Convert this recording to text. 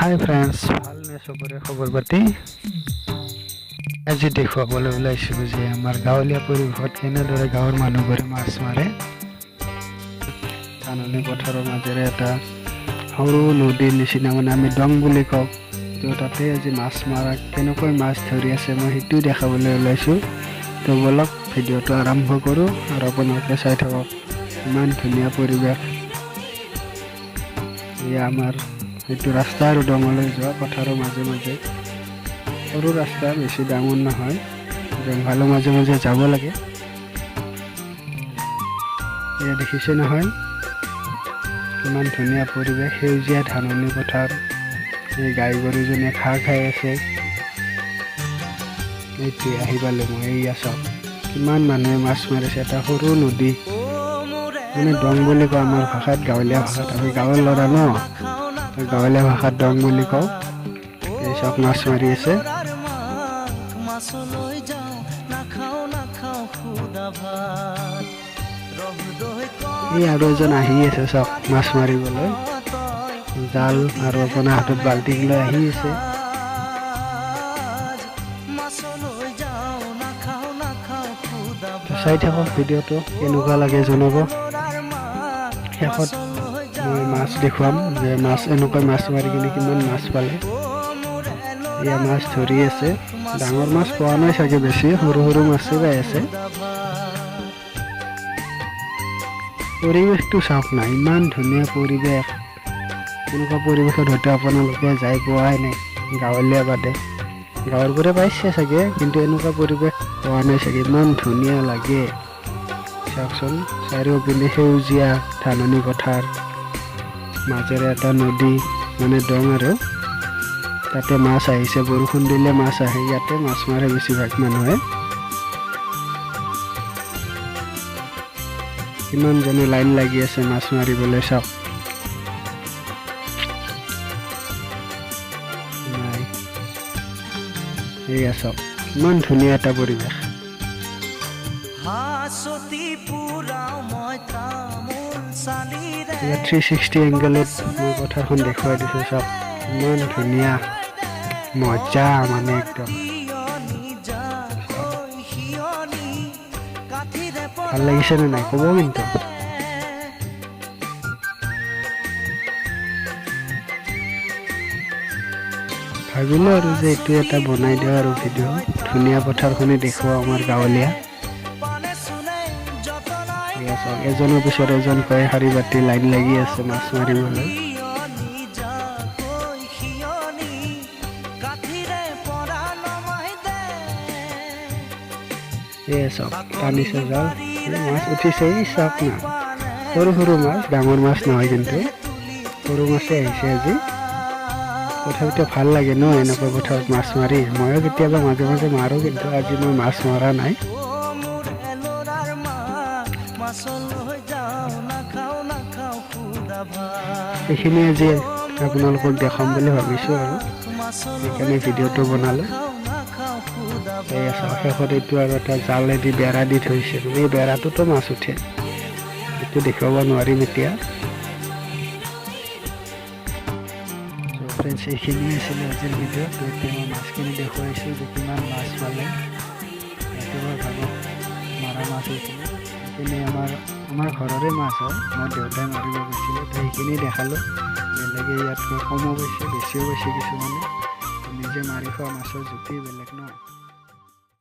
হাই friends, ভালনে চবৰে খবৰ পাতি? আজি দেখুৱাবলৈ ওলাইছিলোঁ যে আমাৰ গাঁৱলীয়া পৰিৱেশত কেনেদৰে গাঁৱৰ মানুহবোৰে মাছ মাৰে। ধাননি পথাৰৰ মাজেৰে এটা সৰু নদীৰ নিচিনা, মানে আমি দং বুলি কওঁ, তো তাতে আজি মাছ মাৰা কেনেকৈ মাছ ধৰি আছে মই সেইটোও দেখাবলৈ ওলাইছোঁ। তো বলক ভিডিঅ'টো আৰম্ভ কৰোঁ আৰু আপোনালোকে চাই থাকক। ইমান ধুনীয়া পৰিৱেশ। এয়া আমাৰ এইটো ৰাস্তা আৰু দঙলৈ যোৱা পথাৰৰ মাজে মাজে, সৰু ৰাস্তা, বেছি ডাঙৰ নহয়, জংঘলৰ মাজে মাজে যাব লাগে। এয়া দেখিছে নহয়, ইমান ধুনীয়া পৰিৱেশ, সেউজীয়া ধাননি পথাৰ। এই গাই গৰুজনীয়ে ঘাঁহ খাই আছে। এইটোৱে আহি পালোঁ মই। এইয়া চাওক, কিমান মানুহে মাছ মাৰিছে। এটা সৰু নদী, মানে দং বুলি কওঁ আমাৰ ভাষাত, গাঁৱলীয়া ভাষাত। আমি গাঁৱৰ ল'ৰা ন, গাঁৱলীয়া ভাষাত দং বুলি কওঁ। এই চব মাছ মাৰি আছে। এই আৰু এজন আহি আছে চক মাছ মাৰিবলৈ, জাল আৰু আপোনাৰ হাতত বাল্টি লৈ আহি আছে। চাই থাকক ভিডিঅ'টো, কেনেকুৱা লাগে জনাব। শেষত মই মাছ দেখুৱাম যে মাছ এনেকৈ মাছ মাৰি কিনে কিমান মাছ পালে। এয়া মাছ ধৰি আছে। ডাঙৰ মাছ পোৱা নাই চাগে বেছি, সৰু সৰু মাছেই পাই আছে। পৰিৱেশটো চাওক না, ইমান ধুনীয়া পৰিৱেশ। এনেকুৱা পৰিৱেশত হয়তো আপোনালোকে যাই পোৱাই নাই, গাঁৱলীয়া বাদে। গাঁৱৰবোৰে পাইছে চাগে, কিন্তু এনেকুৱা পৰিৱেশ পোৱা নাই চাগে। ইমান ধুনীয়া লাগে চাওকচোন, চাৰিওপিনে সেউজীয়া ধাননি পথাৰ, মাজেৰে এটা নদী, মানে দং, আৰু তাতে মাছ আহিছে। বৰষুণ দিলে মাছ আহে, ইয়াতে মাছ মাৰে বেছিভাগ মানুহে। কিমানজনে লাইন লাগি আছে মাছ মাৰিবলৈ, চাওক। এয়া চাওক, ইমান ধুনীয়া এটা পৰিৱেশ। 360 এংগেলত মই পথাৰখন দেখুৱাই দিছোঁ। চাওক ইমান ধুনীয়া, মজা, মানে একদম ভাল লাগিছে নে নাই ক'ব কিন্তু। ভাবিলোঁ আৰু যে এইটো এটা বনাই দিওঁ আৰু ভিডিঅ', ধুনীয়া পথাৰখনে দেখুৱাওঁ আমাৰ গাঁৱলীয়া। এজনৰ পিছত এজনকৈ শাৰী পাতি লাইন লাগি আছে মাছ মাৰিবলৈ। এয়া চাওক, টানিছে জাল, মাছ উঠিছে। এই চাওক না, সৰু সৰু মাছ, ডাঙৰ মাছ নহয় কিন্তু, সৰু মাছে আহিছে আজি। তথাপিতো ভাল লাগে ন এনেকুৱা পথাৰত মাছ মাৰি। ময়ো কেতিয়াবা মাজে মাজে মাৰোঁ, কিন্তু আজি মই মাছ মৰা নাই। এইখিনি আজি আপোনালোকক দেখাম বুলি ভাবিছোঁ, আৰু সেইকাৰণে ভিডিঅ'টো বনালোঁ। এই শেষত এইটো আৰু এটা জালেদি বেৰা দি থৈছে, মানে এই বেৰাটোতো মাছ উঠে, এইটো দেখুৱাব নোৱাৰিম এতিয়া। ফ্ৰেণ্ডছ, এইখিনি আছিলে আজিৰ ভিডিঅ'। তো এতিয়া মই মাছখিনি দেখুৱাইছোঁ যে কিমান মাছ পালে। একেবাৰে ভাগত মাৰা মাছ হৈছিলে। সেইখিনি আমাৰ ঘৰৰে মাছ হয়, মোৰ দেউতাই মাৰিব গৈছিলে। তো সেইখিনি দেখালোঁ। বেলেগে ইয়াতকৈ কমো পাইছে, বেছিও পাইছে কিছুমানে। নিজে মাৰি খোৱা মাছৰ জুতি বেলেগ ন।